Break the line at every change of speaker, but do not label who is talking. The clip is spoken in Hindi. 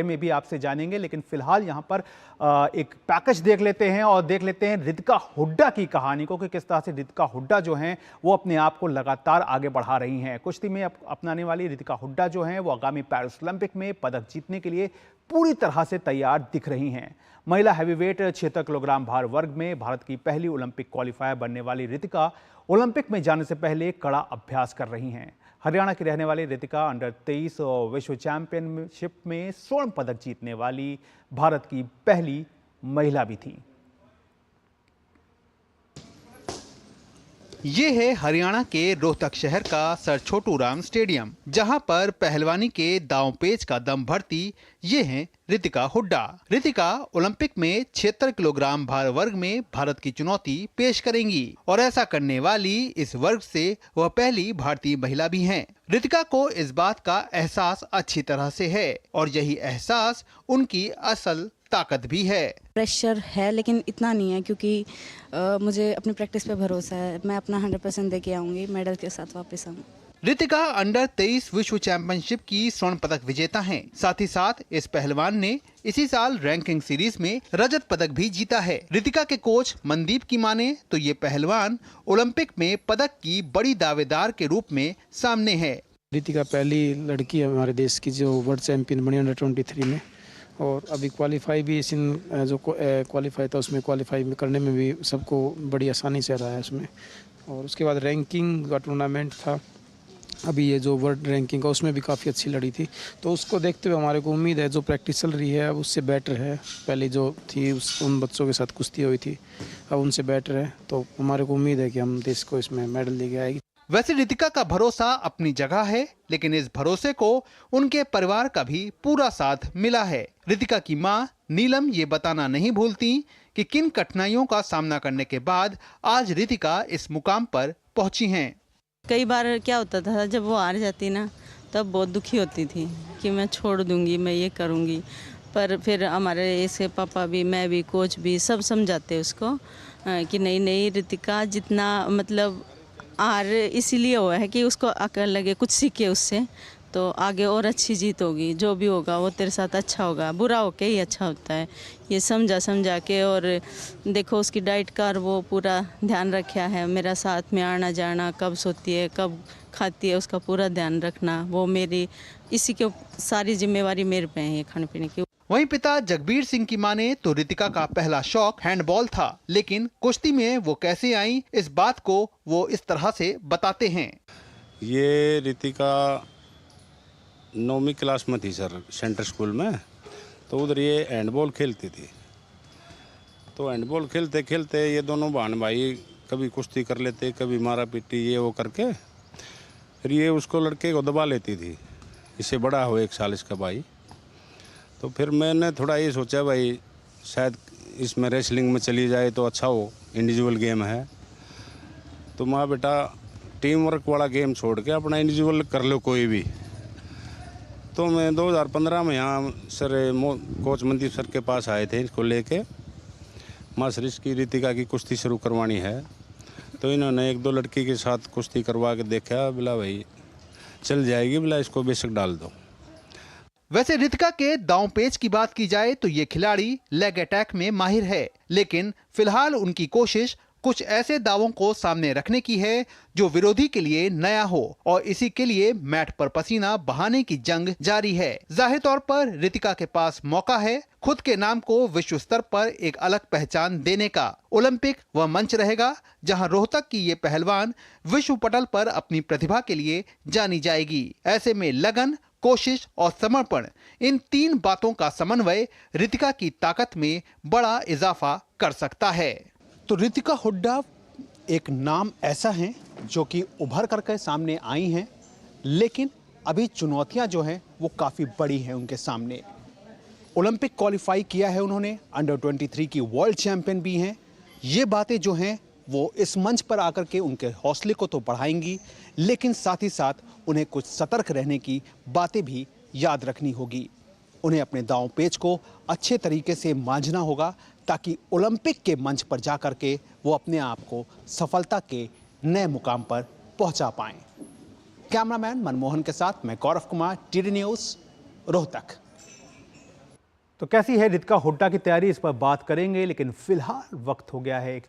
में भी आपसे जानेंगे, लेकिन फिलहाल यहाँ पर एक पैकेज देख लेते हैं और देख लेते हैं रितिका हुड्डा की कहानी को कि किस तरह से रितिका हुड्डा जो हैं वो अपने आप को लगातार आगे बढ़ा रही हैं। कुश्ती में अपनाने वाली रितिका हुड्डा जो हैं वो आगामी पेरिस ओलंपिक में पदक जीतने के लिए पूरी तरह से तैयार दिख रही हैं। महिला हैवीवेट 76 किलोग्राम भार वर्ग में भारत की पहली ओलंपिक क्वालिफायर बनने वाली रितिका ओलंपिक में जाने से पहले कड़ा अभ्यास कर रही हैं। हरियाणा की रहने वाली रितिका अंडर 23 विश्व चैंपियनशिप में स्वर्ण पदक जीतने वाली भारत की पहली महिला भी थी। ये है हरियाणा के रोहतक शहर का सर छोटू राम स्टेडियम, जहां पर पहलवानी के दांव पेच का दम भरती ये हैं रितिका हुड्डा। रितिका ओलंपिक में 76 किलोग्राम भार वर्ग में भारत की चुनौती पेश करेंगी और ऐसा करने वाली इस वर्ग से वह पहली भारतीय महिला भी हैं। रितिका को इस बात का एहसास अच्छी तरह से है और यही एहसास उनकी असल ताकत भी है।
प्रेशर है लेकिन इतना नहीं है, क्योंकि मुझे अपनी प्रैक्टिस पे भरोसा है। मैं अपना 100% दे के आऊंगी, मेडल के साथ वापस आऊंगी।
रितिका अंडर 23 विश्व चैंपियनशिप की स्वर्ण पदक विजेता हैं। साथ ही साथ इस पहलवान ने इसी साल रैंकिंग सीरीज में रजत पदक भी जीता है। रितिका के कोच मनदीप की माने तो ये पहलवान ओलंपिक में पदक की बड़ी दावेदार के रूप में सामने है।
रितिका पहली लड़की है हमारे देश की जो वर्ल्ड चैंपियन बनी अंडर 23 में, और अभी क्वालिफाई भी जो क्वालिफाई था उसमें क्वालिफाई करने में भी सबको बड़ी आसानी से रहा है उसमें। और उसके बाद रैंकिंग का टूर्नामेंट था, अभी ये जो वर्ल्ड रैंकिंग का उसमें भी काफ़ी अच्छी लड़ी थी। तो उसको देखते हुए हमारे को उम्मीद है जो प्रैक्टिस चल रही है अब उससे बेटर है। पहले जो थी उन बच्चों के साथ कुश्ती हुई थी, अब उनसे बेटर है। तो हमारे को उम्मीद है कि हम देश को इसमें मेडल लेके आएगी।
वैसे रितिका का भरोसा अपनी जगह है, लेकिन इस भरोसे को उनके परिवार का भी पूरा साथ मिला है। रितिका की मां नीलम ये बताना नहीं भूलती कि किन कठिनाइयों का सामना करने के बाद आज रितिका इस मुकाम पर पहुंची हैं।
कई बार क्या होता था जब वो हार जाती ना, तब बहुत दुखी होती थी कि मैं छोड़ दूंगी, मैं ये करूंगी। पर फिर हमारे ऐसे पापा भी, मैं भी, कोच भी सब समझाते उसको कि नहीं नहीं रितिका, जितना मतलब हार इसीलिए हुआ है कि उसको अकल लगे, कुछ सीखे उससे, तो आगे और अच्छी जीत होगी। जो भी होगा वो तेरे साथ अच्छा होगा, बुरा होके ही अच्छा होता है। ये समझा के, और देखो उसकी डाइट का वो पूरा ध्यान रखा है। मेरा साथ में आना जाना, कब सोती है कब खाती है, उसका पूरा ध्यान रखना, वो मेरी इसी के सारी जिम्मेवारी मेरे पे है खाने पीने की।
वहीं पिता जगबीर सिंह की माने तो रितिका का पहला शौक हैंडबॉल था, लेकिन कुश्ती में वो कैसे आई इस बात को वो इस तरह से बताते हैं।
ये रितिका 9वीं क्लास में थी सर, सेंटर स्कूल में। तो उधर ये हैंडबॉल खेलती थी। तो हैंडबॉल खेलते खेलते ये दोनों बहन भाई कभी कुश्ती कर लेते, कभी मारा पीटी ये वो करके, फिर ये उसको लड़के को दबा लेती थी। इससे बड़ा हो 1 साल इसका भाई। तो फिर मैंने थोड़ा ये सोचा भाई शायद इसमें रेसलिंग में चली जाए तो अच्छा हो, इंडिविजुअल गेम है। तो माँ बेटा टीम वर्क वाला गेम छोड़ के अपना इंडिविजुअल कर लो कोई भी। तो मैं 2015 में यहाँ सर कोच मनदीप सर के पास आए थे इसको लेके। माँ सर इसकी रितिका की कुश्ती शुरू करवानी है। तो इन्होंने 1-2 लड़की के साथ कुश्ती करवा के देखा, बोला भाई चल जाएगी, बोला इसको बेशक डाल दो।
वैसे रितिका के दांव पेच की बात की जाए तो ये खिलाड़ी लेग अटैक में माहिर है, लेकिन फिलहाल उनकी कोशिश कुछ ऐसे दावों को सामने रखने की है जो विरोधी के लिए नया हो, और इसी के लिए मैट पर पसीना बहाने की जंग जारी है। जाहिर तौर पर रितिका के पास मौका है खुद के नाम को विश्व स्तर पर एक अलग पहचान देने का। ओलंपिक वह मंच रहेगा जहां रोहतक की ये पहलवान विश्व पटल पर अपनी प्रतिभा के लिए जानी जाएगी। ऐसे में लगन, कोशिश और समर्पण, इन 3 बातों का समन्वय रितिका की ताकत में बड़ा इजाफा कर सकता है। तो रितिका हुड्डा एक नाम ऐसा है जो कि उभर करके सामने आई हैं, लेकिन अभी चुनौतियां जो हैं वो काफ़ी बड़ी हैं उनके सामने। ओलंपिक क्वालिफाई किया है उन्होंने, अंडर 23 की वर्ल्ड चैंपियन भी हैं। ये बातें जो हैं वो इस मंच पर आकर के उनके हौसले को तो बढ़ाएंगी, लेकिन साथ ही साथ उन्हें कुछ सतर्क रहने की बातें भी याद रखनी होगी। उन्हें अपने दांव पेच को अच्छे तरीके से मांझना होगा ताकि ओलंपिक के मंच पर जाकर के वो अपने आप को सफलता के नए मुकाम पर पहुंचा पाएं। कैमरामैन मनमोहन के साथ मैं गौरव कुमार, टीडी न्यूज़, रोहतक। तो कैसी है रितिका हुड्डा की तैयारी, इस पर बात करेंगे, लेकिन फिलहाल वक्त हो गया है एक